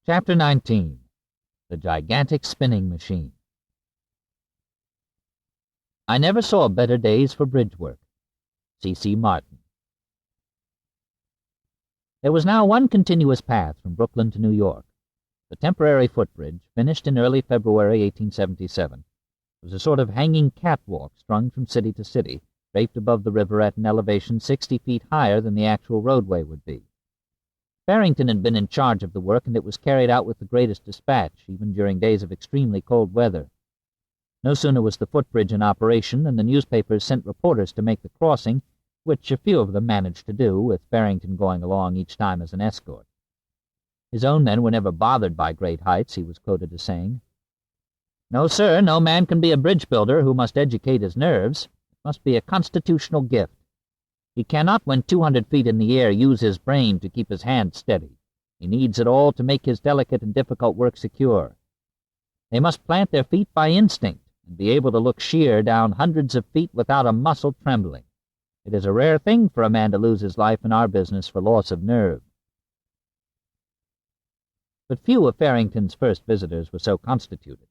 Chapter 19. The Gigantic Spinning Machine. I never saw better days for bridge work. C.C. Martin. There was now one continuous path from Brooklyn to New York. The temporary footbridge, finished in early February 1877, was a sort of hanging catwalk strung from city to city, draped above the river at an elevation 60 feet higher than the actual roadway would be. Farrington had been in charge of the work, and it was carried out with the greatest dispatch, even during days of extremely cold weather. No sooner was the footbridge in operation than the newspapers sent reporters to make the crossing, which a few of them managed to do, with Farrington going along each time as an escort. His own men were never bothered by great heights, he was quoted as saying. "No, sir, no man can be a bridge builder who must educate his nerves. It must be a constitutional gift. He cannot, when 200 feet in the air, use his brain to keep his hand steady. He needs it all to make his delicate and difficult work secure. They must plant their feet by instinct and be able to look sheer down hundreds of feet without a muscle trembling. It is a rare thing for a man to lose his life in our business for loss of nerve." But few of Farrington's first visitors were so constituted.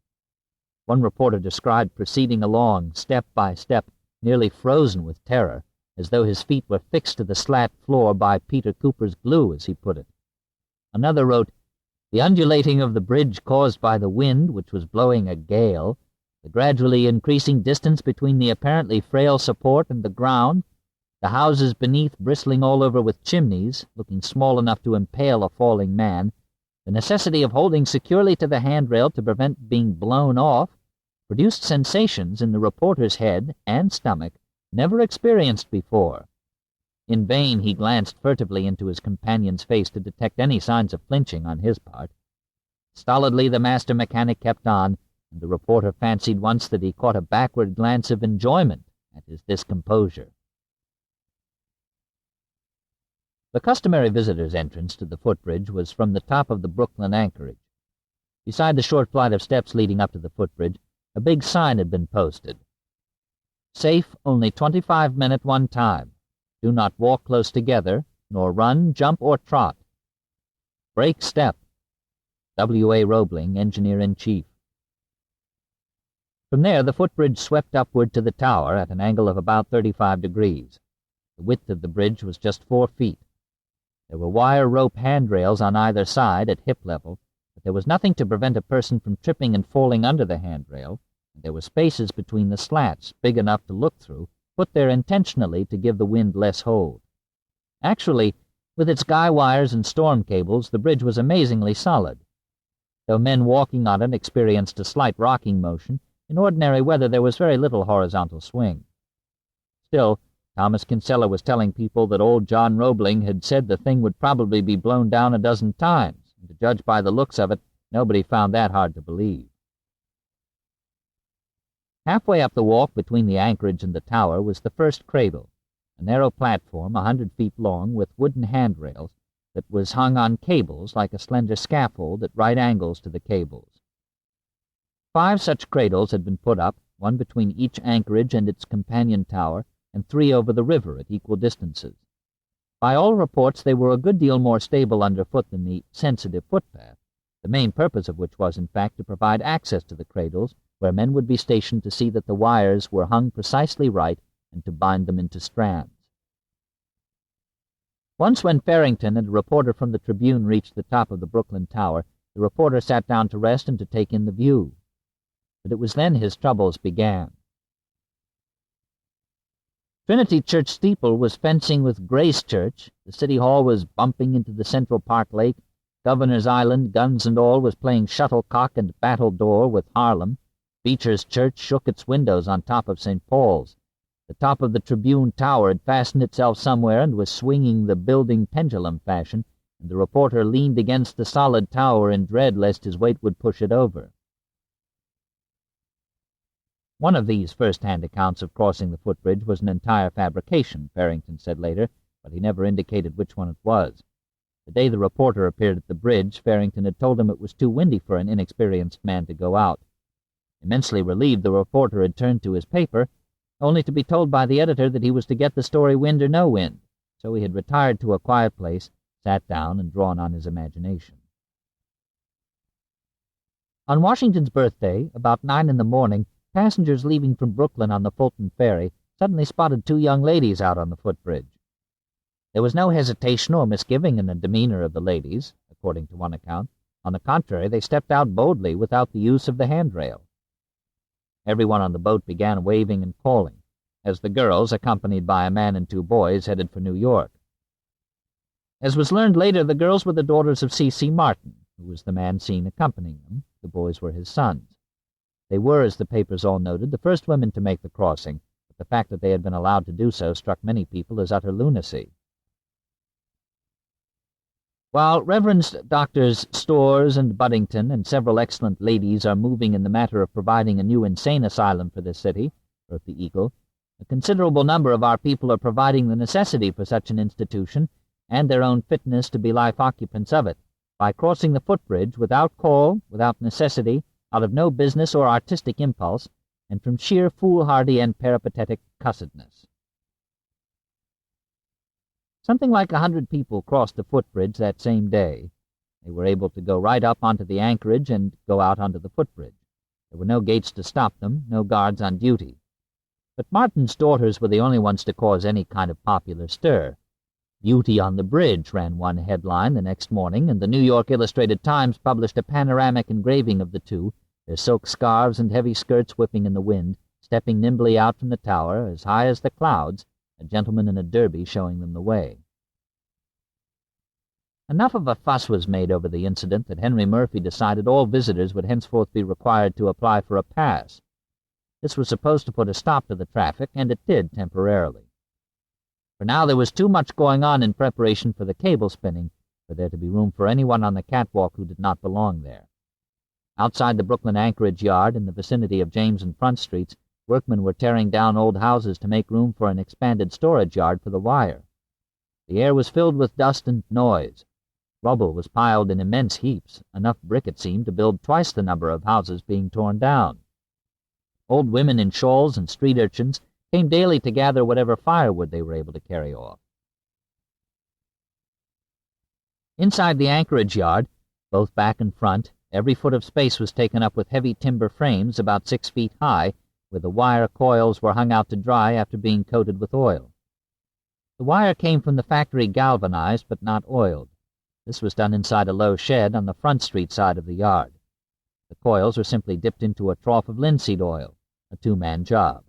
One reporter described proceeding along, step by step, nearly frozen with terror, as though his feet were fixed to the slat floor by Peter Cooper's glue, as he put it. Another wrote, "The undulating of the bridge caused by the wind, which was blowing a gale, the gradually increasing distance between the apparently frail support and the ground, the houses beneath bristling all over with chimneys, looking small enough to impale a falling man, the necessity of holding securely to the handrail to prevent being blown off, produced sensations in the reporter's head and stomach never experienced before." In vain he glanced furtively into his companion's face to detect any signs of flinching on his part. Stolidly the master mechanic kept on, and the reporter fancied once that he caught a backward glance of enjoyment at his discomposure. The customary visitor's entrance to the footbridge was from the top of the Brooklyn anchorage. Beside the short flight of steps leading up to the footbridge, a big sign had been posted. "Safe only 25 men at one time. Do not walk close together, nor run, jump, or trot. Break step. W.A. Roebling, Engineer-in-Chief." From there the footbridge swept upward to the tower at an angle of about 35 degrees. The width of the bridge was just 4 feet. There were wire rope handrails on either side at hip level, but there was nothing to prevent a person from tripping and falling under the handrail, and there were spaces between the slats, big enough to look through, put there intentionally to give the wind less hold. Actually, with its guy wires and storm cables, the bridge was amazingly solid. Though men walking on it experienced a slight rocking motion, in ordinary weather there was very little horizontal swing. Still, Thomas Kinsella was telling people that old John Roebling had said the thing would probably be blown down a dozen times, and to judge by the looks of it, nobody found that hard to believe. Halfway up the walk between the anchorage and the tower was the first cradle, a narrow platform 100 feet long with wooden handrails that was hung on cables like a slender scaffold at right angles to the cables. 5 such cradles had been put up, one between each anchorage and its companion tower, and 3 over the river at equal distances. By all reports they were a good deal more stable underfoot than the sensitive footpath, the main purpose of which was, in fact, to provide access to the cradles, where men would be stationed to see that the wires were hung precisely right and to bind them into strands. Once when Farrington and a reporter from the Tribune reached the top of the Brooklyn Tower, the reporter sat down to rest and to take in the view. But it was then his troubles began. Trinity Church steeple was fencing with Grace Church, the City Hall was bumping into the Central Park Lake, Governor's Island, guns and all, was playing shuttlecock and battledore with Harlem, Beecher's Church shook its windows on top of St. Paul's. The top of the Tribune Tower had fastened itself somewhere and was swinging the building pendulum fashion, and the reporter leaned against the solid tower in dread lest his weight would push it over. One of these first-hand accounts of crossing the footbridge was an entire fabrication, Farrington said later, but he never indicated which one it was. The day the reporter appeared at the bridge, Farrington had told him it was too windy for an inexperienced man to go out. Immensely relieved, the reporter had turned to his paper, only to be told by the editor that he was to get the story wind or no wind, so he had retired to a quiet place, sat down, and drawn on his imagination. On Washington's birthday, about 9 in the morning, passengers leaving from Brooklyn on the Fulton Ferry suddenly spotted two young ladies out on the footbridge. There was no hesitation or misgiving in the demeanor of the ladies, according to one account. On the contrary, they stepped out boldly without the use of the handrail. Everyone on the boat began waving and calling, as the girls, accompanied by a man and two boys, headed for New York. As was learned later, the girls were the daughters of C.C. Martin, who was the man seen accompanying them. The boys were his sons. They were, as the papers all noted, the first women to make the crossing, but the fact that they had been allowed to do so struck many people as utter lunacy. While Reverends Doctors Storrs and Buddington and several excellent ladies are moving in the matter of providing a new insane asylum for this city, wrote the Eagle, a considerable number of our people are providing the necessity for such an institution and their own fitness to be life occupants of it, by crossing the footbridge without call, without necessity, out of no business or artistic impulse, and from sheer foolhardy and peripatetic cussedness. Something like 100 people crossed the footbridge that same day. They were able to go right up onto the anchorage and go out onto the footbridge. There were no gates to stop them, no guards on duty. But Martin's daughters were the only ones to cause any kind of popular stir. "Beauty on the bridge," ran one headline the next morning, and the New York Illustrated Times published a panoramic engraving of the two, their silk scarves and heavy skirts whipping in the wind, stepping nimbly out from the tower, as high as the clouds, a gentleman in a derby showing them the way. Enough of a fuss was made over the incident that Henry Murphy decided all visitors would henceforth be required to apply for a pass. This was supposed to put a stop to the traffic, and it did temporarily. For now there was too much going on in preparation for the cable spinning for there to be room for anyone on the catwalk who did not belong there. Outside the Brooklyn Anchorage Yard, in the vicinity of James and Front Streets, workmen were tearing down old houses to make room for an expanded storage yard for the wire. The air was filled with dust and noise. Rubble was piled in immense heaps, enough brick, it seemed, to build twice the number of houses being torn down. Old women in shawls and street urchins came daily to gather whatever firewood they were able to carry off. Inside the anchorage yard, both back and front, every foot of space was taken up with heavy timber frames about 6 feet high, where the wire coils were hung out to dry after being coated with oil. The wire came from the factory galvanized but not oiled. This was done inside a low shed on the Front Street side of the yard. The coils were simply dipped into a trough of linseed oil, a two-man job.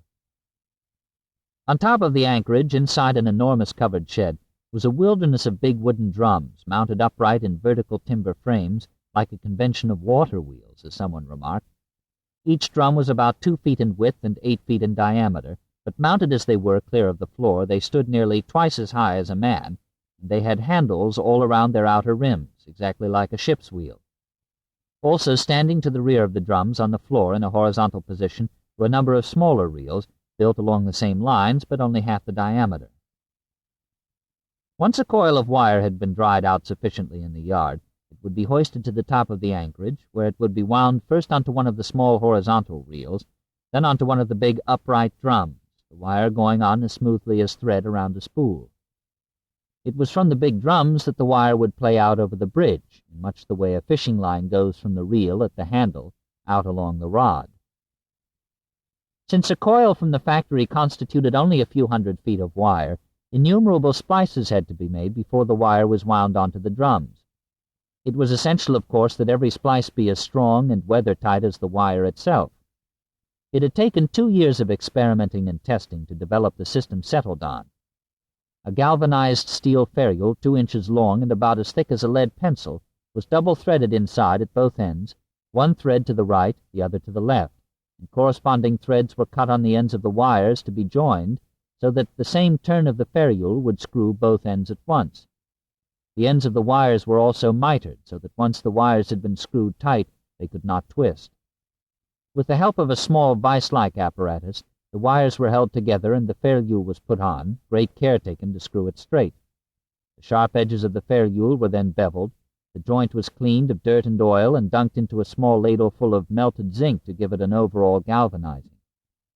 On top of the anchorage, inside an enormous covered shed, was a wilderness of big wooden drums, mounted upright in vertical timber frames, like a convention of water wheels, as someone remarked. Each drum was about 2 feet in width and 8 feet in diameter, but mounted as they were clear of the floor, they stood nearly twice as high as a man, and they had handles all around their outer rims, exactly like a ship's wheel. Also standing to the rear of the drums on the floor in a horizontal position were a number of smaller reels, built along the same lines, but only half the diameter. Once a coil of wire had been dried out sufficiently in the yard, it would be hoisted to the top of the anchorage, where it would be wound first onto one of the small horizontal reels, then onto one of the big upright drums, the wire going on as smoothly as thread around a spool. It was from the big drums that the wire would play out over the bridge, in much the way a fishing line goes from the reel at the handle out along the rod. Since a coil from the factory constituted only a few hundred feet of wire, innumerable splices had to be made before the wire was wound onto the drums. It was essential, of course, that every splice be as strong and weather-tight as the wire itself. It had taken 2 years of experimenting and testing to develop the system settled on. A galvanized steel ferrule 2 inches long and about as thick as a lead pencil was double-threaded inside at both ends, one thread to the right, the other to the left, and corresponding threads were cut on the ends of the wires to be joined so that the same turn of the ferrule would screw both ends at once. The ends of the wires were also mitered, so that once the wires had been screwed tight, they could not twist. With the help of a small vice-like apparatus, the wires were held together and the ferrule was put on, great care taken to screw it straight. The sharp edges of the ferrule were then beveled, the joint was cleaned of dirt and oil and dunked into a small ladle full of melted zinc to give it an overall galvanizing.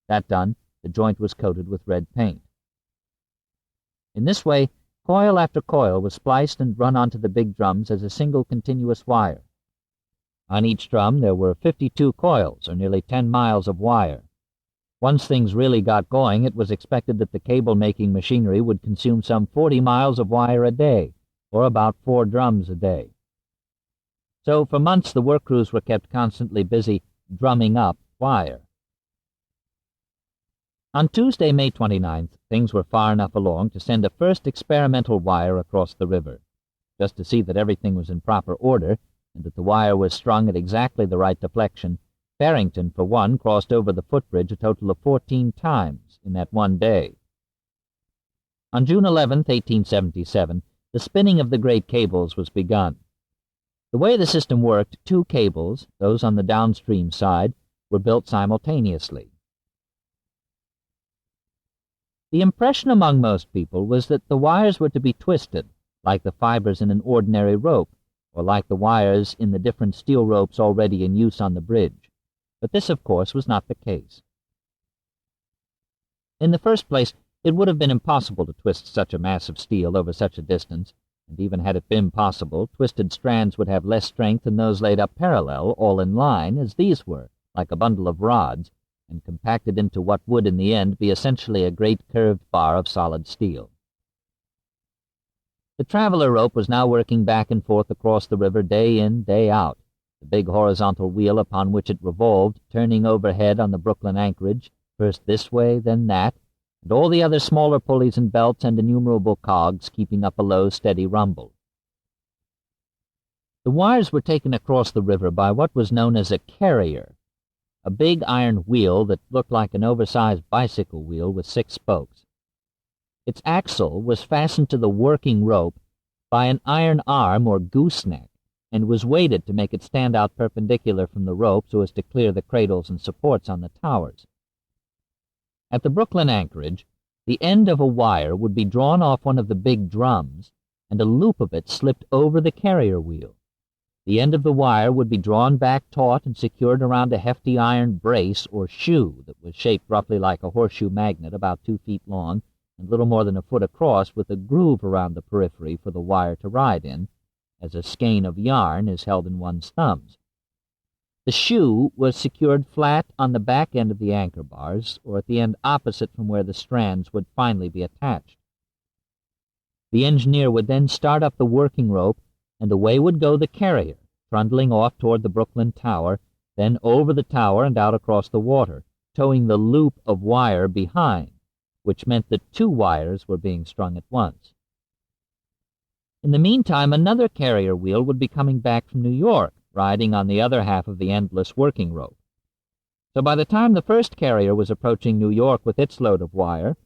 That done, the joint was coated with red paint. In this way, coil after coil was spliced and run onto the big drums as a single continuous wire. On each drum there were 52 coils, or nearly 10 miles of wire. Once things really got going, it was expected that the cable-making machinery would consume some 40 miles of wire a day, or about 4 drums a day. So for months the work crews were kept constantly busy drumming up wire. On Tuesday, May 29th, things were far enough along to send a first experimental wire across the river. Just to see that everything was in proper order, and that the wire was strung at exactly the right deflection, Barrington, for one, crossed over the footbridge a total of 14 times in that one day. On June 11, 1877, the spinning of the great cables was begun. The way the system worked, 2 cables, those on the downstream side, were built simultaneously. The impression among most people was that the wires were to be twisted, like the fibers in an ordinary rope, or like the wires in the different steel ropes already in use on the bridge. But this, of course, was not the case. In the first place, it would have been impossible to twist such a mass of steel over such a distance, and even had it been possible, twisted strands would have less strength than those laid up parallel, all in line, as these were, like a bundle of rods, and compacted into what would in the end be essentially a great curved bar of solid steel. The traveler rope was now working back and forth across the river day in, day out, the big horizontal wheel upon which it revolved, turning overhead on the Brooklyn anchorage, first this way, then that, and all the other smaller pulleys and belts and innumerable cogs keeping up a low, steady rumble. The wires were taken across the river by what was known as a carrier, a big iron wheel that looked like an oversized bicycle wheel with 6 spokes. Its axle was fastened to the working rope by an iron arm or gooseneck, and was weighted to make it stand out perpendicular from the rope so as to clear the cradles and supports on the towers. At the Brooklyn anchorage, the end of a wire would be drawn off one of the big drums, and a loop of it slipped over the carrier wheel. The end of the wire would be drawn back taut and secured around a hefty iron brace or shoe that was shaped roughly like a horseshoe magnet about 2 feet long and little more than a foot across, with a groove around the periphery for the wire to ride in, as a skein of yarn is held in one's thumbs. The shoe was secured flat on the back end of the anchor bars, or at the end opposite from where the strands would finally be attached. The engineer would then start up the working rope, and away would go the carrier, trundling off toward the Brooklyn Tower, then over the tower and out across the water, towing the loop of wire behind, which meant that 2 wires were being strung at once. In the meantime, another carrier wheel would be coming back from New York, riding on the other half of the endless working rope. So by the time the first carrier was approaching New York with its load of wire,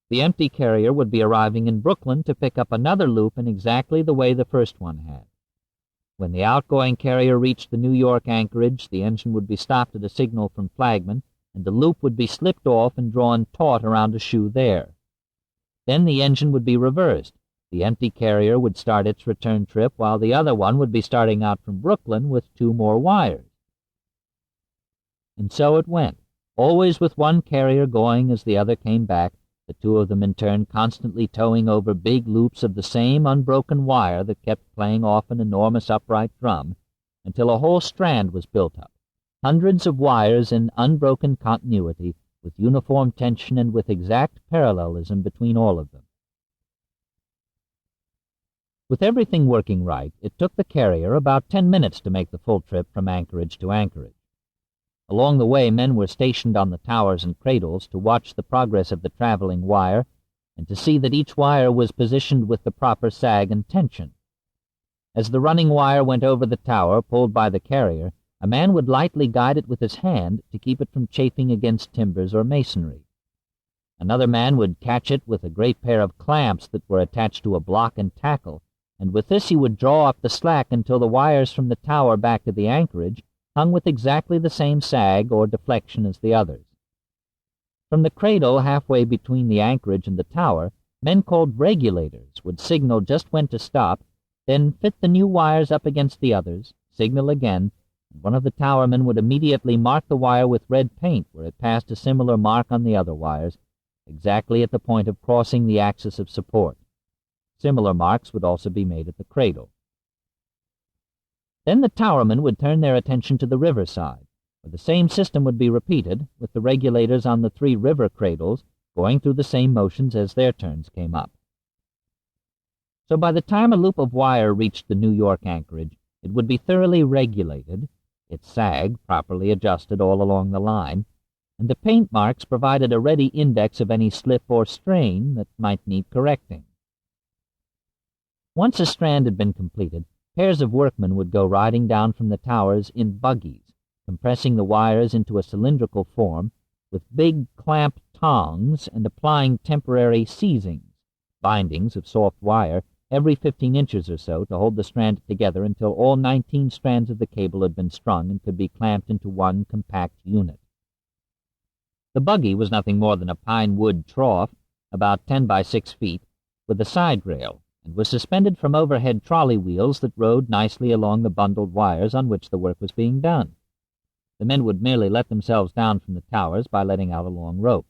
the empty carrier would be arriving in Brooklyn to pick up another loop in exactly the way the first one had. When the outgoing carrier reached the New York anchorage, the engine would be stopped at a signal from flagman, and the loop would be slipped off and drawn taut around a shoe there. Then the engine would be reversed. The empty carrier would start its return trip, while the other one would be starting out from Brooklyn with 2 more wires. And so it went, always with one carrier going as the other came back, the 2 of them in turn constantly towing over big loops of the same unbroken wire that kept playing off an enormous upright drum, until a whole strand was built up. Hundreds of wires in unbroken continuity, with uniform tension and with exact parallelism between all of them. With everything working right, it took the carrier about 10 minutes to make the full trip from anchorage to anchorage. Along the way, men were stationed on the towers and cradles to watch the progress of the traveling wire and to see that each wire was positioned with the proper sag and tension. As the running wire went over the tower, pulled by the carrier, a man would lightly guide it with his hand to keep it from chafing against timbers or masonry. Another man would catch it with a great pair of clamps that were attached to a block and tackle, and with this he would draw up the slack until the wires from the tower back to the anchorage hung with exactly the same sag or deflection as the others. From the cradle halfway between the anchorage and the tower, men called regulators would signal just when to stop, then fit the new wires up against the others, signal again, and one of the towermen would immediately mark the wire with red paint where it passed a similar mark on the other wires, exactly at the point of crossing the axis of support. Similar marks would also be made at the cradle. Then the towermen would turn their attention to the riverside, where the same system would be repeated, with the regulators on the 3 river cradles going through the same motions as their turns came up. So by the time a loop of wire reached the New York anchorage, it would be thoroughly regulated, its sag properly adjusted all along the line, and the paint marks provided a ready index of any slip or strain that might need correcting. Once a strand had been completed, pairs of workmen would go riding down from the towers in buggies, compressing the wires into a cylindrical form with big clamp tongs and applying temporary seizings, bindings of soft wire, every 15 inches or so to hold the strand together until all 19 strands of the cable had been strung and could be clamped into one compact unit. The buggy was nothing more than a pine wood trough, about 10 by 6 feet, with a side rail, and was suspended from overhead trolley wheels that rode nicely along the bundled wires on which the work was being done. The men would merely let themselves down from the towers by letting out a long rope.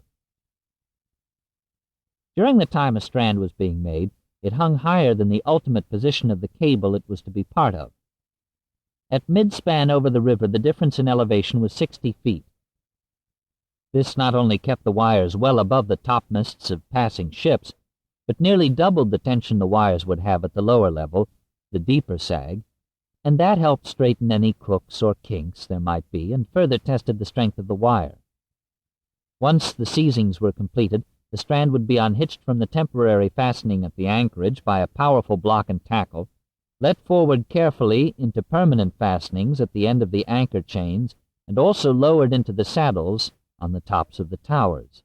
During the time a strand was being made, it hung higher than the ultimate position of the cable it was to be part of. At mid-span over the river, the difference in elevation was 60 feet. This not only kept the wires well above the topmasts of passing ships, but nearly doubled the tension the wires would have at the lower level, the deeper sag, and that helped straighten any crooks or kinks there might be and further tested the strength of the wire. Once the seizings were completed, the strand would be unhitched from the temporary fastening at the anchorage by a powerful block and tackle, let forward carefully into permanent fastenings at the end of the anchor chains, and also lowered into the saddles on the tops of the towers.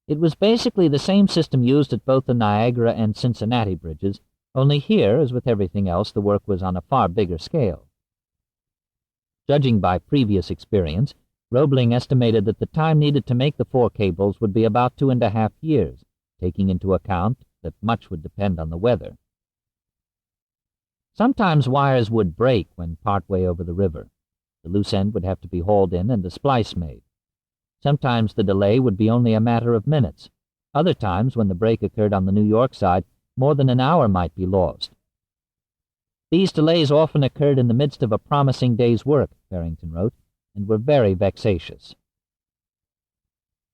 It was basically the same system used at both the Niagara and Cincinnati bridges, only here, as with everything else, the work was on a far bigger scale. Judging by previous experience, Roebling estimated that the time needed to make the 4 cables would be about 2.5 years, taking into account that much would depend on the weather. Sometimes wires would break when partway over the river. The loose end would have to be hauled in and a splice made. Sometimes the delay would be only a matter of minutes. Other times, when the break occurred on the New York side, more than an hour might be lost. These delays often occurred in the midst of a promising day's work, Barrington wrote, and were very vexatious.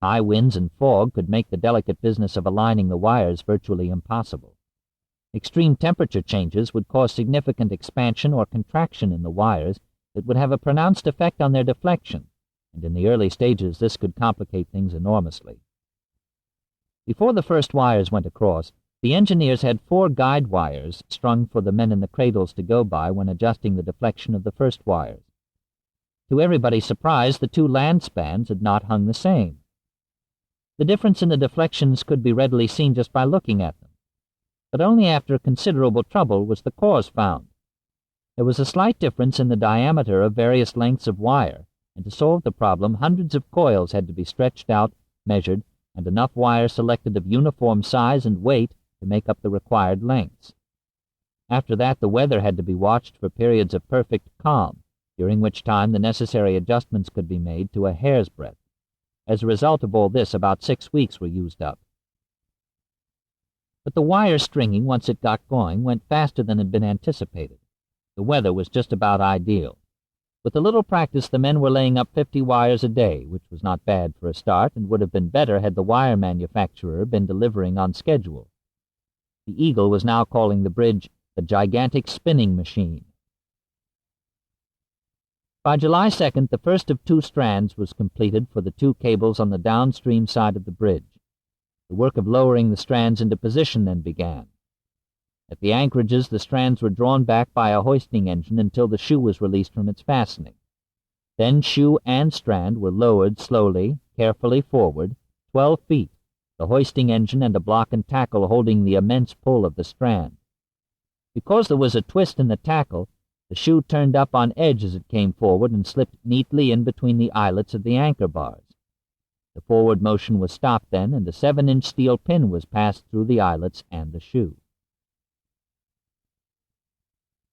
High winds and fog could make the delicate business of aligning the wires virtually impossible. Extreme temperature changes would cause significant expansion or contraction in the wires that would have a pronounced effect on their deflection, and in the early stages this could complicate things enormously. Before the first wires went across, the engineers had 4 guide wires strung for the men in the cradles to go by when adjusting the deflection of the first wires. To everybody's surprise, the 2 land spans had not hung the same. The difference in the deflections could be readily seen just by looking at them, but only after considerable trouble was the cause found. There was a slight difference in the diameter of various lengths of wire, and to solve the problem, hundreds of coils had to be stretched out, measured, and enough wire selected of uniform size and weight to make up the required lengths. After that, the weather had to be watched for periods of perfect calm, during which time the necessary adjustments could be made to a hair's breadth. As a result of all this, about 6 weeks were used up. But the wire stringing, once it got going, went faster than had been anticipated. The weather was just about ideal. With a little practice, the men were laying up 50 wires a day, which was not bad for a start, and would have been better had the wire manufacturer been delivering on schedule. The Eagle was now calling the bridge the gigantic spinning machine. By July 2nd, the first of 2 strands was completed for the 2 cables on the downstream side of the bridge. The work of lowering the strands into position then began. At the anchorages, the strands were drawn back by a hoisting engine until the shoe was released from its fastening. Then shoe and strand were lowered slowly, carefully forward, 12 feet, the hoisting engine and a block and tackle holding the immense pull of the strand. Because there was a twist in the tackle, the shoe turned up on edge as it came forward and slipped neatly in between the eyelets of the anchor bars. The forward motion was stopped then, and a 7-inch steel pin was passed through the eyelets and the shoe.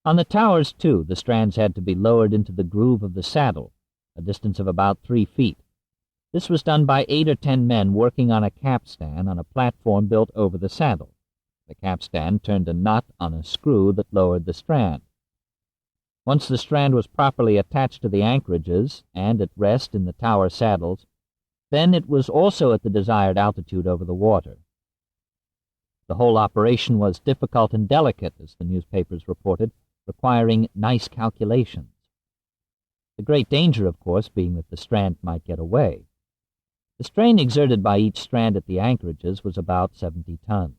On the towers, too, the strands had to be lowered into the groove of the saddle, a distance of about 3 feet. This was done by 8 or 10 men working on a capstan on a platform built over the saddle. The capstan turned a nut on a screw that lowered the strand. Once the Strand was properly attached to the anchorages and at rest in the tower saddles, then it was also at the desired altitude over the water. The whole operation was difficult and delicate, as the newspapers reported, requiring nice calculations. The great danger, of course, being that the Strand might get away. The strain exerted by each strand at the anchorages was about 70 tons.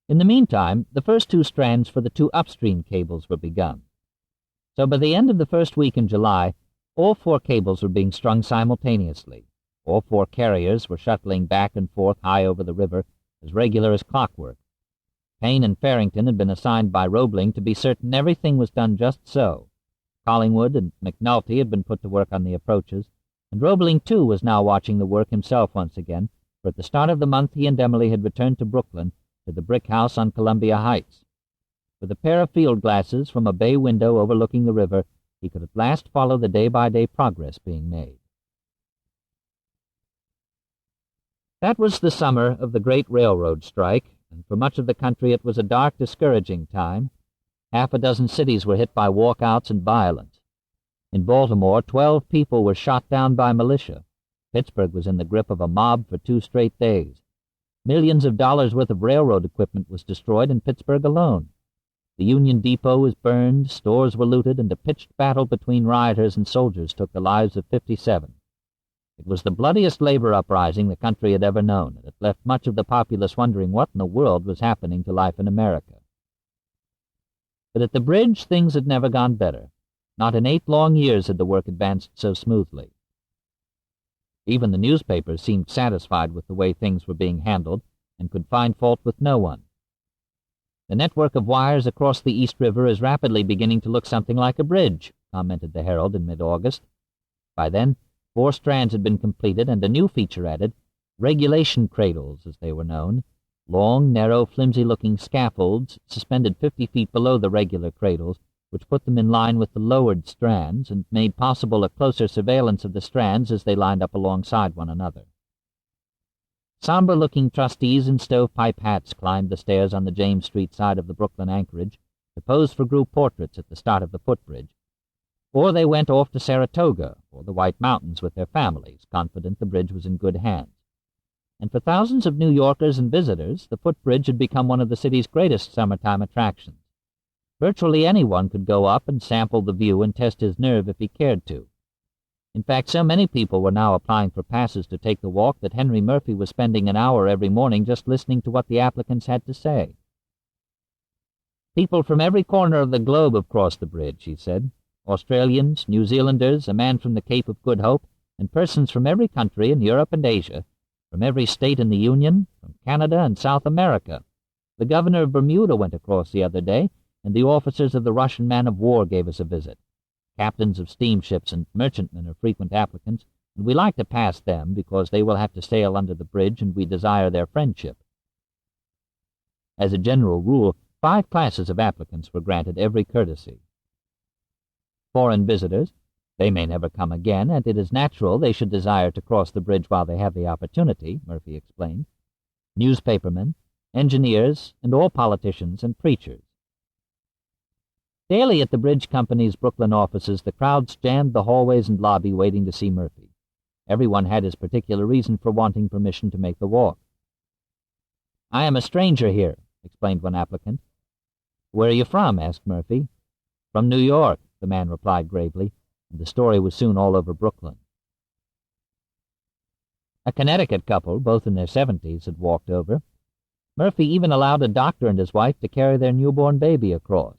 In the meantime, the first 2 strands for the 2 upstream cables were begun. So by the end of the first week in July, all 4 cables were being strung simultaneously. All 4 carriers were shuttling back and forth high over the river, as regular as clockwork. Payne and Farrington had been assigned by Roebling to be certain everything was done just so. Collingwood and McNulty had been put to work on the approaches, and Roebling, too, was now watching the work himself once again, for at the start of the month he and Emily had returned to Brooklyn, to the brick house on Columbia Heights. With a pair of field glasses from a bay window overlooking the river, he could at last follow the day-by-day progress being made. That was the summer of the great railroad strike, and for much of the country it was a dark, discouraging time. Half a dozen cities were hit by walkouts and violence. In Baltimore, 12 people were shot down by militia. Pittsburgh was in the grip of a mob for 2 straight days. Millions of dollars worth of railroad equipment was destroyed in Pittsburgh alone. The Union Depot was burned, stores were looted, and a pitched battle between rioters and soldiers took the lives of 57. It was the bloodiest labor uprising the country had ever known, and it left much of the populace wondering what in the world was happening to life in America. But at the bridge, things had never gone better. Not in 8 long years had the work advanced so smoothly. Even the newspapers seemed satisfied with the way things were being handled and could find fault with no one. "The network of wires across the East River is rapidly beginning to look something like a bridge," commented the Herald in mid-August. By then, 4 strands had been completed and a new feature added, regulation cradles, as they were known, long, narrow, flimsy-looking scaffolds suspended 50 feet below the regular cradles, which put them in line with the lowered strands and made possible a closer surveillance of the strands as they lined up alongside one another. Somber-looking trustees in stovepipe hats climbed the stairs on the James Street side of the Brooklyn anchorage to pose for group portraits at the start of the footbridge, or they went off to Saratoga or the White Mountains with their families, confident the bridge was in good hands. And for thousands of New Yorkers and visitors, the footbridge had become one of the city's greatest summertime attractions. Virtually anyone could go up and sample the view and test his nerve if he cared to. In fact, so many people were now applying for passes to take the walk that Henry Murphy was spending an hour every morning just listening to what the applicants had to say. "People from every corner of the globe have crossed the bridge," he said. "Australians, New Zealanders, a man from the Cape of Good Hope, and persons from every country in Europe and Asia, from every state in the Union, from Canada and South America. The governor of Bermuda went across the other day, and the officers of the Russian man-of-war gave us a visit. Captains of steamships and merchantmen are frequent applicants, and we like to pass them because they will have to sail under the bridge and we desire their friendship." As a general rule, 5 classes of applicants were granted every courtesy. Foreign visitors, they may never come again, and it is natural they should desire to cross the bridge while they have the opportunity, Murphy explained. Newspapermen, engineers, and all politicians and preachers. Daily at the Bridge Company's Brooklyn offices, the crowds jammed the hallways and lobby waiting to see Murphy. Everyone had his particular reason for wanting permission to make the walk. "I am a stranger here," explained one applicant. "Where are you from?" asked Murphy. "From New York," the man replied gravely, and the story was soon all over Brooklyn. A Connecticut couple, both in their 70s, had walked over. Murphy even allowed a doctor and his wife to carry their newborn baby across.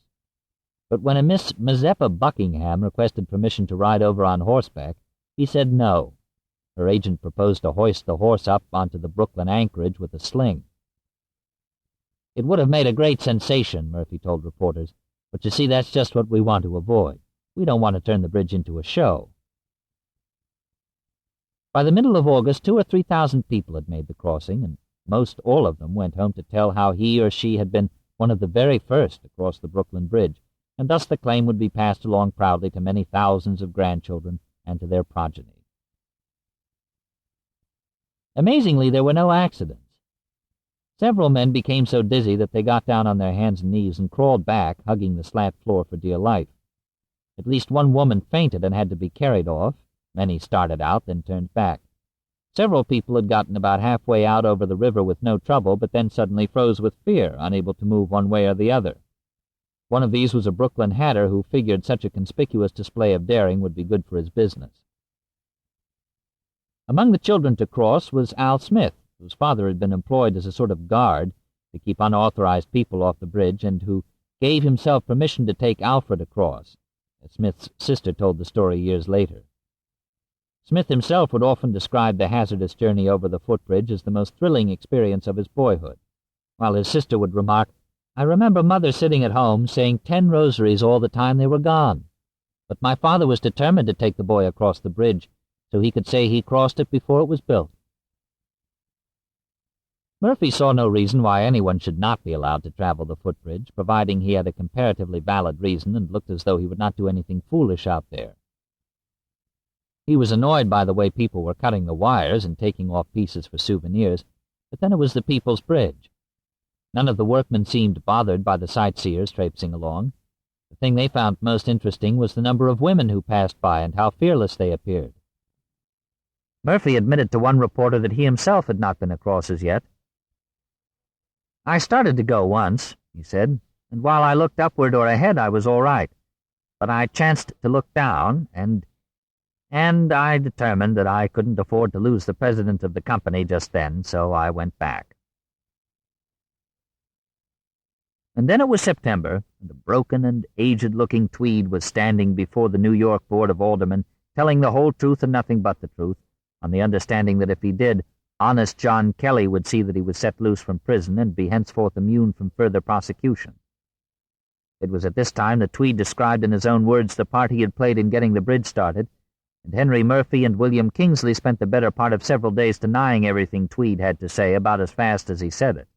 But when a Miss Mazeppa Buckingham requested permission to ride over on horseback, he said no. Her agent proposed to hoist the horse up onto the Brooklyn anchorage with a sling. "It would have made a great sensation," Murphy told reporters, "but you see, that's just what we want to avoid. We don't want to turn the bridge into a show." By the middle of August, 2,000 or 3,000 people had made the crossing, and most all of them went home to tell how he or she had been one of the very first to cross the Brooklyn Bridge, and thus the claim would be passed along proudly to many thousands of grandchildren and to their progeny. Amazingly, there were no accidents. Several men became so dizzy that they got down on their hands and knees and crawled back, hugging the slat floor for dear life. At least one woman fainted and had to be carried off. Many started out, then turned back. Several people had gotten about halfway out over the river with no trouble, but then suddenly froze with fear, unable to move one way or the other. One of these was a Brooklyn hatter who figured such a conspicuous display of daring would be good for his business. Among the children to cross was Al Smith, whose father had been employed as a sort of guard to keep unauthorized people off the bridge, and who gave himself permission to take Alfred across, as Smith's sister told the story years later. Smith himself would often describe the hazardous journey over the footbridge as the most thrilling experience of his boyhood, while his sister would remark, "I remember Mother sitting at home saying 10 rosaries all the time they were gone. But my father was determined to take the boy across the bridge, so he could say he crossed it before it was built." Murphy saw no reason why anyone should not be allowed to travel the footbridge, providing he had a comparatively valid reason and looked as though he would not do anything foolish out there. He was annoyed by the way people were cutting the wires and taking off pieces for souvenirs, but then it was the People's Bridge. None of the workmen seemed bothered by the sightseers traipsing along. The thing they found most interesting was the number of women who passed by and how fearless they appeared. Murphy admitted to one reporter that he himself had not been across as yet. "I started to go once," he said, "and while I looked upward or ahead I was all right. But I chanced to look down, and I determined that I couldn't afford to lose the president of the company just then, so I went back." And then it was September, and a broken and aged-looking Tweed was standing before the New York Board of Aldermen, telling the whole truth and nothing but the truth, on the understanding that if he did, honest John Kelly would see that he was set loose from prison and be henceforth immune from further prosecution. It was at this time that Tweed described in his own words the part he had played in getting the bridge started, and Henry Murphy and William Kingsley spent the better part of several days denying everything Tweed had to say about as fast as he said it.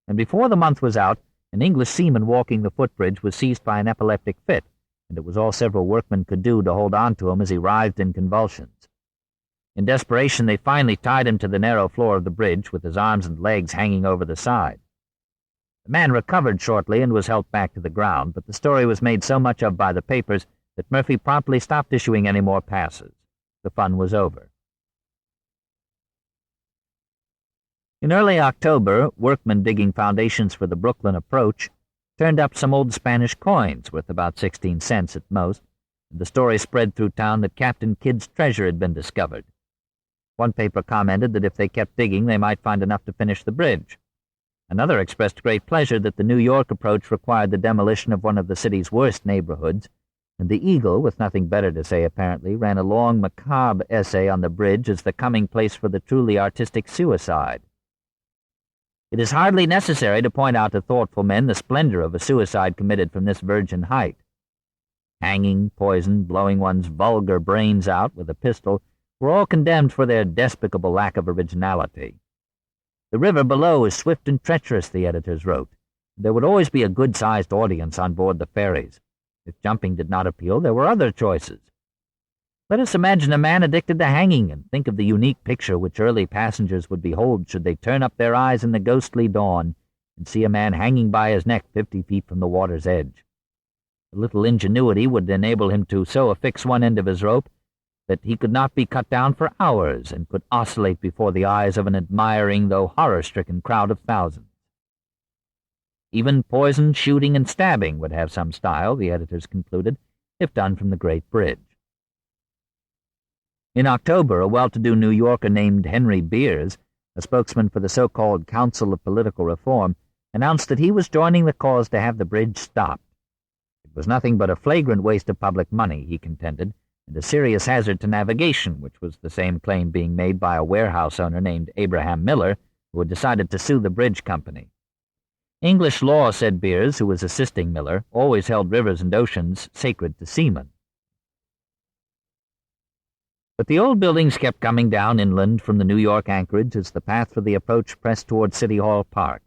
And before the month was out, an English seaman walking the footbridge was seized by an epileptic fit, and it was all several workmen could do to hold on to him as he writhed in convulsions. In desperation, they finally tied him to the narrow floor of the bridge, with his arms and legs hanging over the side. The man recovered shortly and was helped back to the ground, but the story was made so much of by the papers that Murphy promptly stopped issuing any more passes. The fun was over. In early October, workmen digging foundations for the Brooklyn approach turned up some old Spanish coins, worth about 16 cents at most, and the story spread through town that Captain Kidd's treasure had been discovered. One paper commented that if they kept digging, they might find enough to finish the bridge. Another expressed great pleasure that the New York approach required the demolition of one of the city's worst neighborhoods, and the Eagle, with nothing better to say apparently, ran a long, macabre essay on the bridge as the coming place for the truly artistic suicide. It is hardly necessary to point out to thoughtful men the splendor of a suicide committed from this virgin height. Hanging, poison, blowing one's vulgar brains out with a pistol were all condemned for their despicable lack of originality. The river below is swift and treacherous, the editors wrote. There would always be a good-sized audience on board the ferries. If jumping did not appeal, there were other choices. Let us imagine a man addicted to hanging, and think of the unique picture which early passengers would behold should they turn up their eyes in the ghostly dawn and see a man hanging by his neck 50 feet from the water's edge. A little ingenuity would enable him to so affix one end of his rope that he could not be cut down for hours and could oscillate before the eyes of an admiring though horror-stricken crowd of thousands. Even poison, shooting, and stabbing would have some style, the editors concluded, if done from the Great Bridge. In October, a well-to-do New Yorker named Henry Beers, a spokesman for the so-called Council of Political Reform, announced that he was joining the cause to have the bridge stopped. It was nothing but a flagrant waste of public money, he contended, and a serious hazard to navigation, which was the same claim being made by a warehouse owner named Abraham Miller, who had decided to sue the bridge company. English law, said Beers, who was assisting Miller, always held rivers and oceans sacred to seamen. But the old buildings kept coming down inland from the New York anchorage as the path for the approach pressed toward City Hall Park,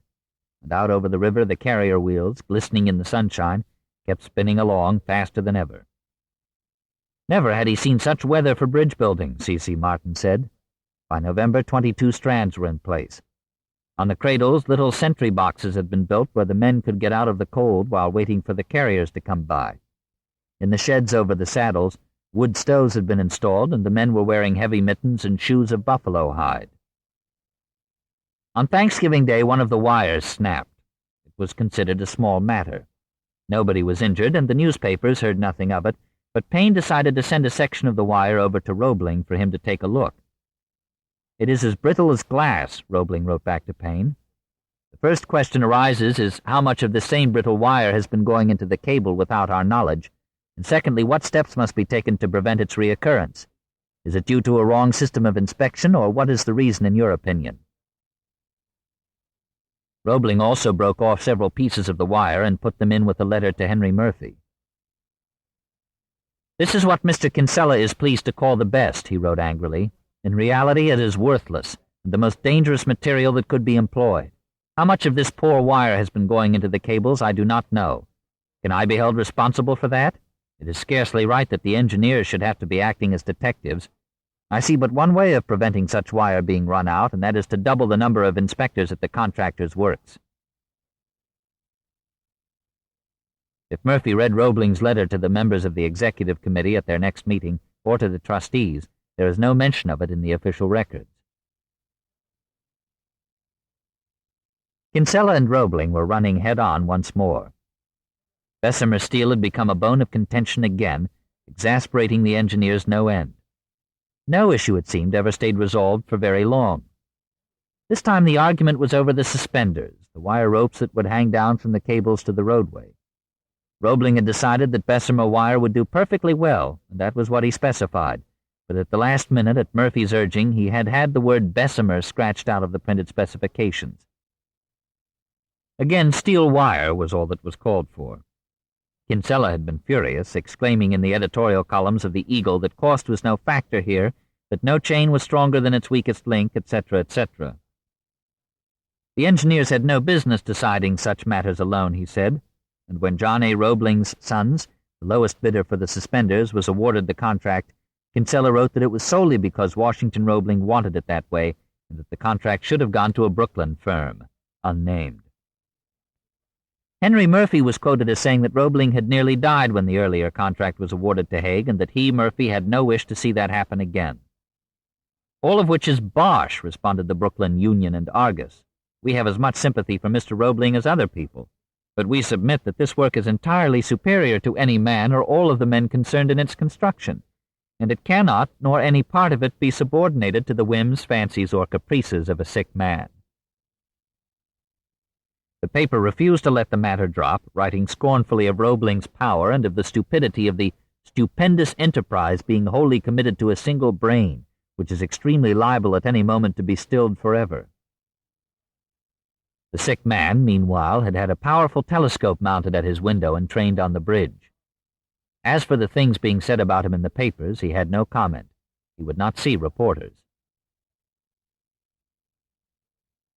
and out over the river the carrier wheels, glistening in the sunshine, kept spinning along faster than ever. Never had he seen such weather for bridge building, C.C. Martin said. By November, 22 strands were in place. On the cradles, little sentry boxes had been built where the men could get out of the cold while waiting for the carriers to come by. In the sheds over the saddles, wood stoves had been installed, and the men were wearing heavy mittens and shoes of buffalo hide. On Thanksgiving Day, one of the wires snapped. It was considered a small matter. Nobody was injured, and the newspapers heard nothing of it, but Payne decided to send a section of the wire over to Roebling for him to take a look. "It is as brittle as glass," Roebling wrote back to Payne. "The first question arises is how much of this same brittle wire has been going into the cable without our knowledge, and secondly, what steps must be taken to prevent its reoccurrence? Is it due to a wrong system of inspection, or what is the reason in your opinion?" Roebling also broke off several pieces of the wire and put them in with a letter to Henry Murphy. "This is what Mr. Kinsella is pleased to call the best," he wrote angrily. "In reality, it is worthless, and the most dangerous material that could be employed. How much of this poor wire has been going into the cables, I do not know. Can I be held responsible for that? It is scarcely right that the engineers should have to be acting as detectives. I see but one way of preventing such wire being run out, and that is to double the number of inspectors at the contractor's works." If Murphy read Roebling's letter to the members of the executive committee at their next meeting, or to the trustees, there is no mention of it in the official records. Kinsella and Roebling were running head-on once more. Bessemer Steel had become a bone of contention again, exasperating the engineers no end. No issue, it seemed, ever stayed resolved for very long. This time the argument was over the suspenders, the wire ropes that would hang down from the cables to the roadway. Roebling had decided that Bessemer wire would do perfectly well, and that was what he specified, but at the last minute, at Murphy's urging, he had had the word Bessemer scratched out of the printed specifications. Again, steel wire was all that was called for. Kinsella had been furious, exclaiming in the editorial columns of the Eagle that cost was no factor here, that no chain was stronger than its weakest link, etc., etc. The engineers had no business deciding such matters alone, he said, and when John A. Roebling's Sons, the lowest bidder for the suspenders, was awarded the contract, Kinsella wrote that it was solely because Washington Roebling wanted it that way, and that the contract should have gone to a Brooklyn firm, unnamed. Henry Murphy was quoted as saying that Roebling had nearly died when the earlier contract was awarded to Haig, and that he, Murphy, had no wish to see that happen again. "All of which is bosh," responded the Brooklyn Union and Argus. "We have as much sympathy for Mr. Roebling as other people, but we submit that this work is entirely superior to any man or all of the men concerned in its construction, and it cannot, nor any part of it, be subordinated to the whims, fancies, or caprices of a sick man." The paper refused to let the matter drop, writing scornfully of Roebling's power and of the stupidity of the stupendous enterprise being wholly committed to a single brain, which is extremely liable at any moment to be stilled forever. The sick man, meanwhile, had had a powerful telescope mounted at his window and trained on the bridge. As for the things being said about him in the papers, he had no comment. He would not see reporters.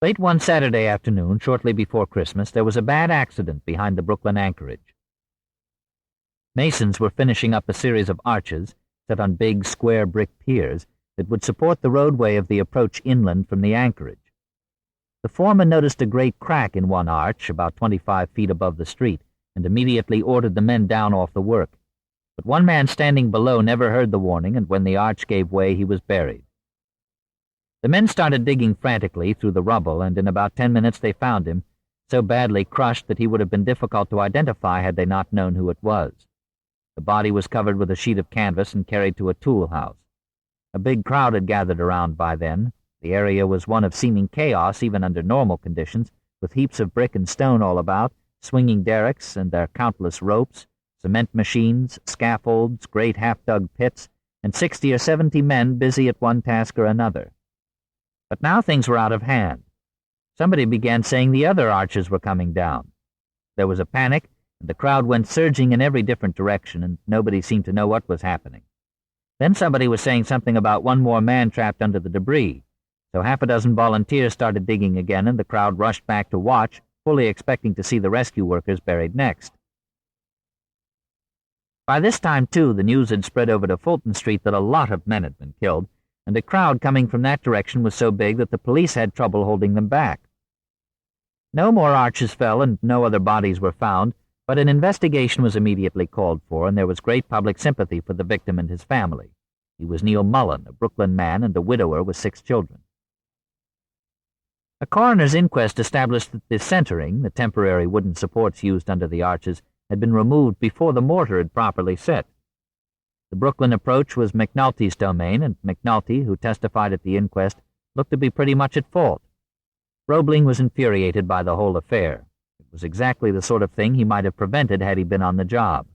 Late one Saturday afternoon, shortly before Christmas, there was a bad accident behind the Brooklyn anchorage. Masons were finishing up a series of arches, set on big, square brick piers, that would support the roadway of the approach inland from the anchorage. The foreman noticed a great crack in one arch, about 25 feet above the street, and immediately ordered the men down off the work. But one man standing below never heard the warning, and when the arch gave way, he was buried. The men started digging frantically through the rubble, and in about 10 minutes they found him, so badly crushed that he would have been difficult to identify had they not known who it was. The body was covered with a sheet of canvas and carried to a tool house. A big crowd had gathered around by then. The area was one of seeming chaos even under normal conditions, with heaps of brick and stone all about, swinging derricks and their countless ropes, cement machines, scaffolds, great half-dug pits, and 60 or 70 men busy at one task or another. But now things were out of hand. Somebody began saying the other arches were coming down. There was a panic, and the crowd went surging in every different direction, and nobody seemed to know what was happening. Then somebody was saying something about one more man trapped under the debris, so half a dozen volunteers started digging again, and the crowd rushed back to watch, fully expecting to see the rescue workers buried next. By this time, too, the news had spread over to Fulton Street that a lot of men had been killed, and the crowd coming from that direction was so big that the police had trouble holding them back. No more arches fell and no other bodies were found, but an investigation was immediately called for, and there was great public sympathy for the victim and his family. He was Neil Mullen, a Brooklyn man and a widower with 6 children. A coroner's inquest established that the centering, the temporary wooden supports used under the arches, had been removed before the mortar had properly set. The Brooklyn approach was McNulty's domain, and McNulty, who testified at the inquest, looked to be pretty much at fault. Roebling was infuriated by the whole affair. It was exactly the sort of thing he might have prevented had he been on the job.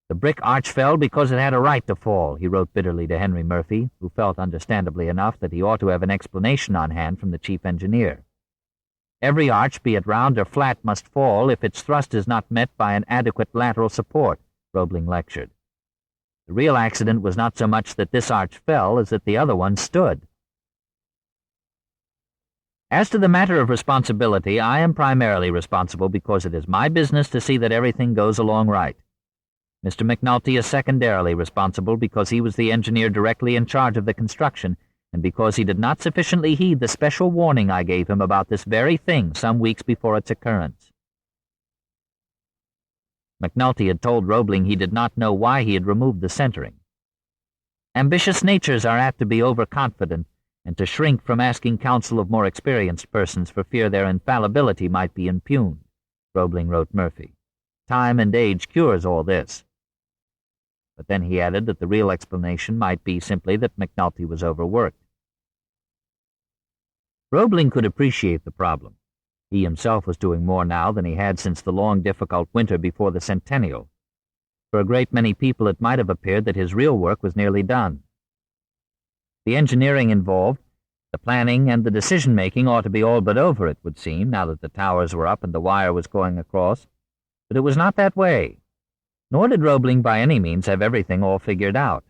"The brick arch fell because it had a right to fall," he wrote bitterly to Henry Murphy, who felt, understandably enough, that he ought to have an explanation on hand from the chief engineer. "Every arch, be it round or flat, must fall if its thrust is not met by an adequate lateral support," Roebling lectured. "The real accident was not so much that this arch fell as that the other one stood. As to the matter of responsibility, I am primarily responsible because it is my business to see that everything goes along right. Mr. McNulty is secondarily responsible because he was the engineer directly in charge of the construction, and because he did not sufficiently heed the special warning I gave him about this very thing some weeks before its occurrence." McNulty had told Roebling he did not know why he had removed the centering. "Ambitious natures are apt to be overconfident, and to shrink from asking counsel of more experienced persons for fear their infallibility might be impugned," Roebling wrote Murphy. "Time and age cures all this." But then he added that the real explanation might be simply that McNulty was overworked. Roebling could appreciate the problem. He himself was doing more now than he had since the long, difficult winter before the centennial. For a great many people it might have appeared that his real work was nearly done. The engineering involved, the planning, and the decision-making ought to be all but over, it would seem, now that the towers were up and the wire was going across. But it was not that way. Nor did Roebling by any means have everything all figured out.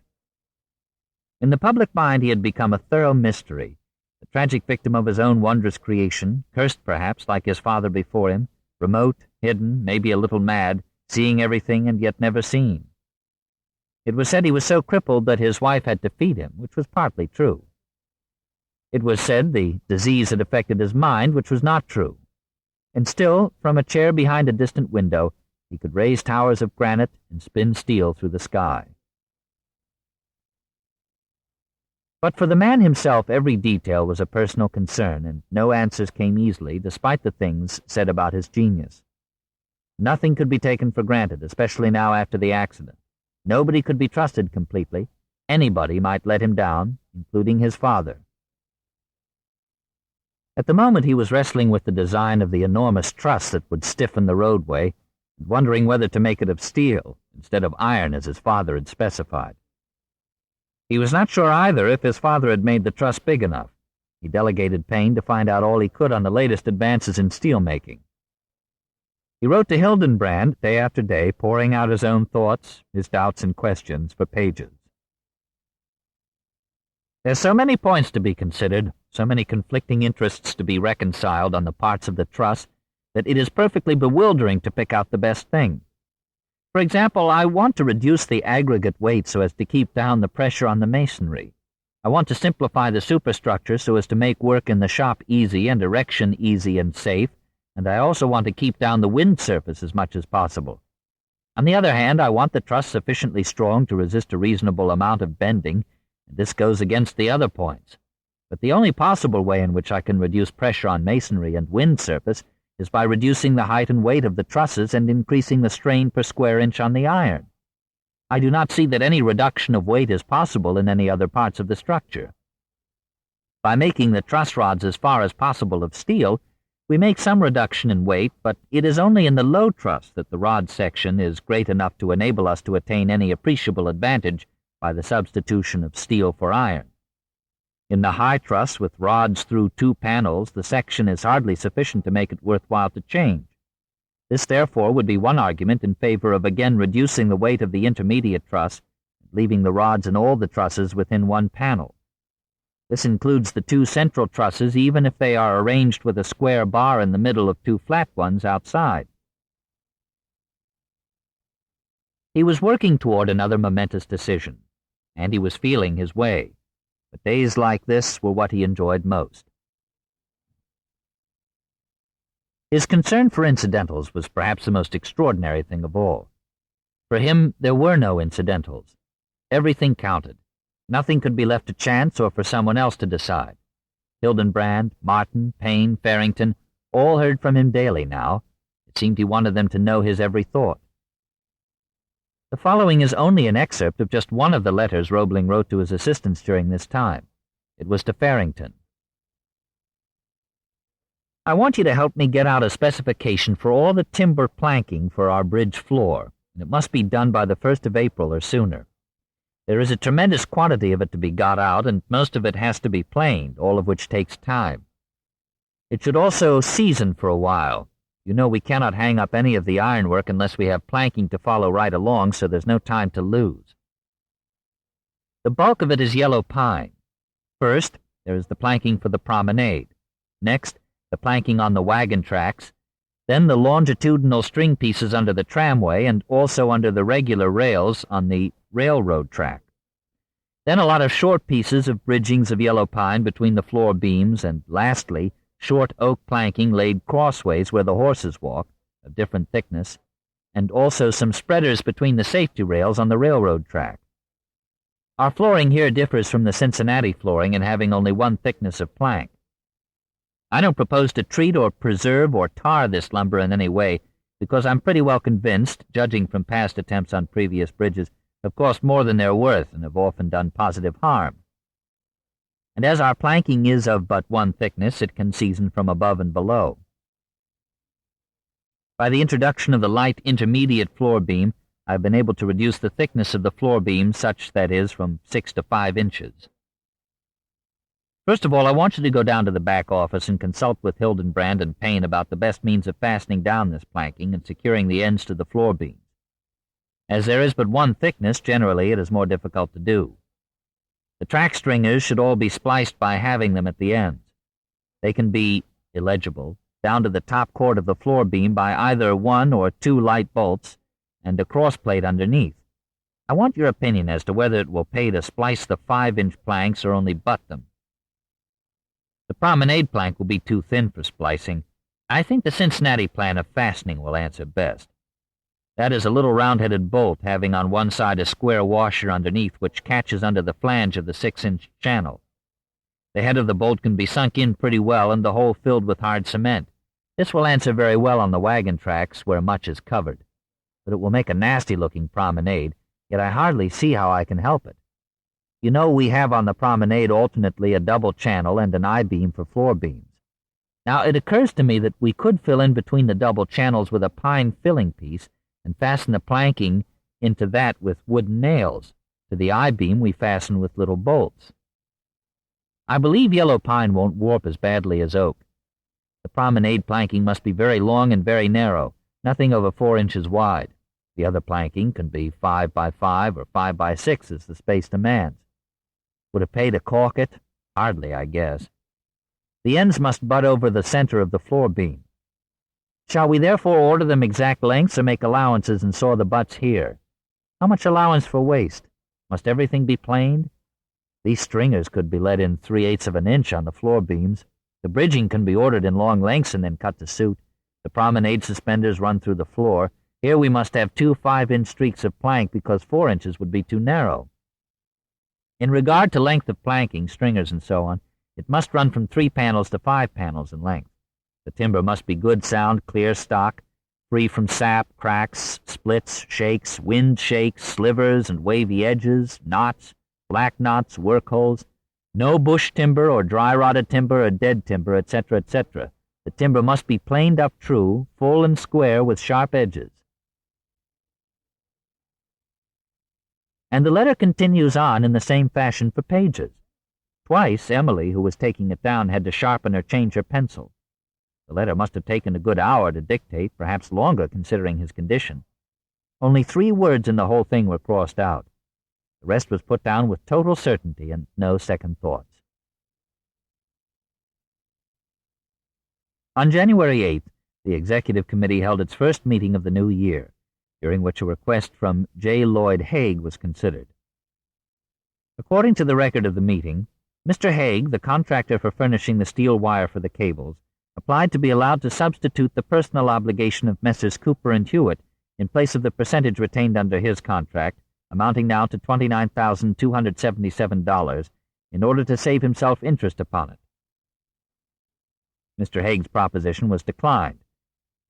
In the public mind he had become a thorough mystery, a tragic victim of his own wondrous creation, cursed perhaps like his father before him, remote, hidden, maybe a little mad, seeing everything and yet never seen. It was said he was so crippled that his wife had to feed him, which was partly true. It was said the disease had affected his mind, which was not true. And still, from a chair behind a distant window, he could raise towers of granite and spin steel through the sky. But for the man himself, every detail was a personal concern, and no answers came easily, despite the things said about his genius. Nothing could be taken for granted, especially now after the accident. Nobody could be trusted completely. Anybody might let him down, including his father. At the moment he was wrestling with the design of the enormous truss that would stiffen the roadway, and wondering whether to make it of steel instead of iron as his father had specified. He was not sure either if his father had made the truss big enough. He delegated Payne to find out all he could on the latest advances in steel-making. He wrote to Hildenbrand day after day, pouring out his own thoughts, his doubts and questions for pages. "There's so many points to be considered, so many conflicting interests to be reconciled on the parts of the truss, that it is perfectly bewildering to pick out the best thing. For example, I want to reduce the aggregate weight so as to keep down the pressure on the masonry. I want to simplify the superstructure so as to make work in the shop easy and erection easy and safe, and I also want to keep down the wind surface as much as possible. On the other hand, I want the truss sufficiently strong to resist a reasonable amount of bending, and this goes against the other points. But the only possible way in which I can reduce pressure on masonry and wind surface is by reducing the height and weight of the trusses and increasing the strain per square inch on the iron. I do not see that any reduction of weight is possible in any other parts of the structure. By making the truss rods as far as possible of steel, we make some reduction in weight, but it is only in the low truss that the rod section is great enough to enable us to attain any appreciable advantage by the substitution of steel for iron. In the high truss, with rods through 2 panels, the section is hardly sufficient to make it worthwhile to change. This, therefore, would be one argument in favor of again reducing the weight of the intermediate truss, and leaving the rods in all the trusses within 1 panel. This includes the 2 central trusses, even if they are arranged with a square bar in the middle of 2 flat ones outside. He was working toward another momentous decision, and he was feeling his way. But days like this were what he enjoyed most. His concern for incidentals was perhaps the most extraordinary thing of all. For him, there were no incidentals. Everything counted. Nothing could be left to chance or for someone else to decide. Hildenbrand, Martin, Payne, Farrington, all heard from him daily now. It seemed he wanted them to know his every thought. The following is only an excerpt of just one of the letters Roebling wrote to his assistants during this time. It was to Farrington. I want you to help me get out a specification for all the timber planking for our bridge floor, and it must be done by the 1st of April or sooner. There is a tremendous quantity of it to be got out, and most of it has to be planed, all of which takes time. It should also season for a while. You know we cannot hang up any of the ironwork unless we have planking to follow right along, so there's no time to lose. The bulk of it is yellow pine. First, there is the planking for the promenade. Next, the planking on the wagon tracks. Then the longitudinal string pieces under the tramway and also under the regular rails on the railroad track. Then a lot of short pieces of bridgings of yellow pine between the floor beams, and lastly, short oak planking laid crossways where the horses walk, of different thickness, and also some spreaders between the safety rails on the railroad track. Our flooring here differs from the Cincinnati flooring in having only one thickness of plank. I don't propose to treat or preserve or tar this lumber in any way, because I'm pretty well convinced, judging from past attempts on previous bridges, have cost more than they're worth and have often done positive harm. And as our planking is of but one thickness, it can season from above and below. By the introduction of the light intermediate floor beam, I've been able to reduce the thickness of the floor beam such, that is, from 6 to 5 inches. First of all, I want you to go down to the back office and consult with Hildenbrand and Payne about the best means of fastening down this planking and securing the ends to the floor beams. As there is but one thickness, generally it is more difficult to do. The track stringers should all be spliced by having them at the ends. They can be illegible down to the top cord of the floor beam by either 1 or 2 light bolts and a crossplate underneath. I want your opinion as to whether it will pay to splice the 5-inch planks or only butt them. The promenade plank will be too thin for splicing. I think the Cincinnati plan of fastening will answer best. That is a little round-headed bolt having on one side a square washer underneath which catches under the flange of the 6-inch channel. The head of the bolt can be sunk in pretty well and the hole filled with hard cement. This will answer very well on the wagon tracks where much is covered. But it will make a nasty-looking promenade, yet I hardly see how I can help it. You know we have on the promenade alternately a double channel and an I-beam for floor beams. Now it occurs to me that we could fill in between the double channels with a pine filling piece and fasten the planking into that with wooden nails. To the I-beam we fasten with little bolts. I believe yellow pine won't warp as badly as oak. The promenade planking must be very long and very narrow, nothing over 4 inches wide. The other planking can be 5 by 5 or 5 by 6 as the space demands. Would it pay to caulk it? Hardly, I guess. The ends must butt over the center of the floor beam. Shall we therefore order them exact lengths or make allowances and saw the butts here? How much allowance for waste? Must everything be planed? These stringers could be let in 3/8 of an inch on the floor beams. The bridging can be ordered in long lengths and then cut to suit. The promenade suspenders run through the floor. Here we must have 2 5-inch streaks of plank because 4 inches would be too narrow. In regard to length of planking, stringers and so on, it must run from 3 panels to 5 panels in length. The timber must be good, sound, clear stock, free from sap, cracks, splits, shakes, wind shakes, slivers and wavy edges, knots, black knots, work holes, no bush timber or dry-rotted timber or dead timber, etc., etc. The timber must be planed up true, full and square with sharp edges. And the letter continues on in the same fashion for pages. Twice Emily, who was taking it down, had to sharpen or change her pencil. The letter must have taken a good hour to dictate, perhaps longer considering his condition. Only 3 words in the whole thing were crossed out. The rest was put down with total certainty and no second thoughts. On January 8th, the Executive Committee held its first meeting of the new year, during which a request from J. Lloyd Hague was considered. According to the record of the meeting, Mr. Hague, the contractor for furnishing the steel wire for the cables, applied to be allowed to substitute the personal obligation of Messrs. Cooper and Hewitt in place of the percentage retained under his contract, amounting now to $29,277, in order to save himself interest upon it. Mr. Haig's proposition was declined.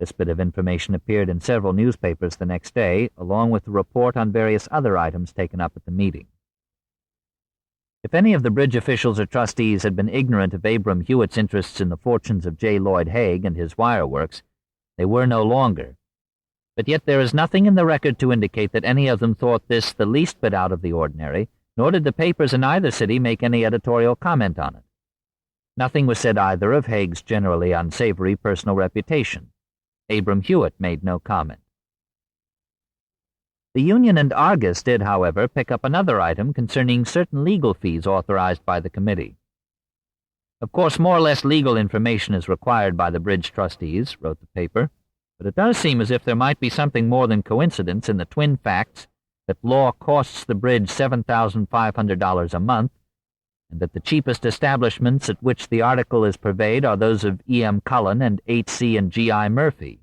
This bit of information appeared in several newspapers the next day, along with a report on various other items taken up at the meeting. If any of the bridge officials or trustees had been ignorant of Abram Hewitt's interests in the fortunes of J. Lloyd Haig and his wireworks, they were no longer. But yet there is nothing in the record to indicate that any of them thought this the least bit out of the ordinary, nor did the papers in either city make any editorial comment on it. Nothing was said either of Haig's generally unsavory personal reputation. Abram Hewitt made no comment. The Union and Argus did, however, pick up another item concerning certain legal fees authorized by the committee. Of course, more or less legal information is required by the bridge trustees, wrote the paper, but it does seem as if there might be something more than coincidence in the twin facts that law costs the bridge $7,500 a month, and that the cheapest establishments at which the article is purveyed are those of E.M. Cullen and H.C. and G.I. Murphy.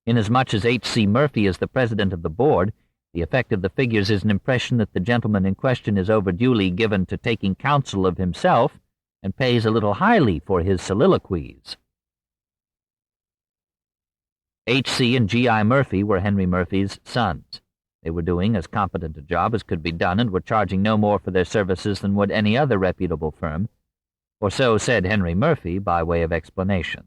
Inasmuch as H.C. Murphy is the president of the board, the effect of the figures is an impression that the gentleman in question is overduly given to taking counsel of himself and pays a little highly for his soliloquies. H.C. and G.I. Murphy were Henry Murphy's sons. They were doing as competent a job as could be done and were charging no more for their services than would any other reputable firm, or so said Henry Murphy by way of explanation.